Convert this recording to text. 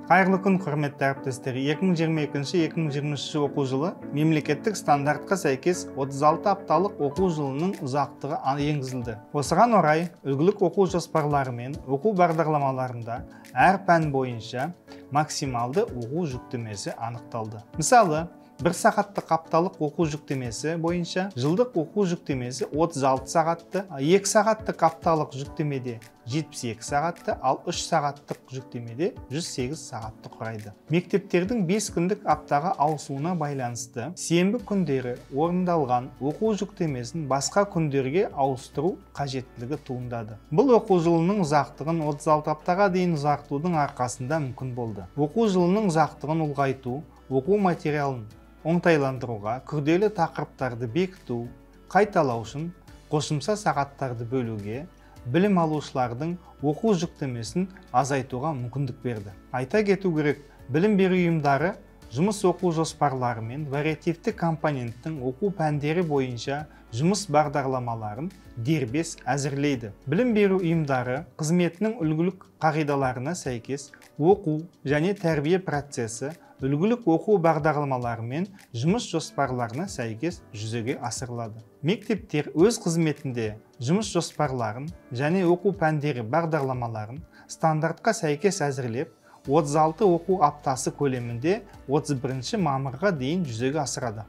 Қайырлы күн, құрметті әріптестер. 2022-2023 оқу жылы мемлекеттік стандартқа сәйкес 36 апталық оқу жылының ұзақтығы енгізілді. Осыған орай, үлгілік оқу жоспарлары мен оқу бағдарламаларында әр пән бойынша максималды оқу жүктемесі анықталды. Мысалы, 1 сағаттық апталық оқу жүктемесі бойынша жылдық оқу жүктемесі 36 сағатты, 2 сағаттық апталық жүктемеде 72 сағатты, ал 3 сағаттық жүктемеде 108 сағатты құрайды. Мектептердің 5 күндік аптаға ауысуына байланысты сенбі күндері орындалған оқу жүктемесін басқа күндерге ауыстыру қажеттілігі туындады. Бұл оқу жылының ұзақтығын 36 аптаға дейін ұзартудың арқасында мүмкін болды. Оқу жылының ұзақтығын ұлғайту, оқу материалын оңтайландыруға, күрделі тақырыптарды бекіту, қайталау үшін қосымша сағаттарды бөлуге, білім алушылардың оқу жүктемесін азайтуға мүмкіндік берді. Айта кету керек, білім беру ұйымдары жұмыс оқу жоспарлары мен вариативті компоненттің оқу пәндері бойынша жұмыс бағдарламаларын дербес әзірлейді. Білім беру ұйымдары қызметінің үлгілік қағидаларына сәйкес оқу және тәрбие процесі үлгілік оқу бағдарламалары мен жұмыс жоспарларына сәйкес жүзеге асырылады. Мектептер өз қызметінде жұмыс жоспарларын және оқу пәндері бағдарламаларын стандартқа сәйкес әзірлеп, 36 оқу аптасы көлемінде 31 мамырға дейін жүзеге асырады.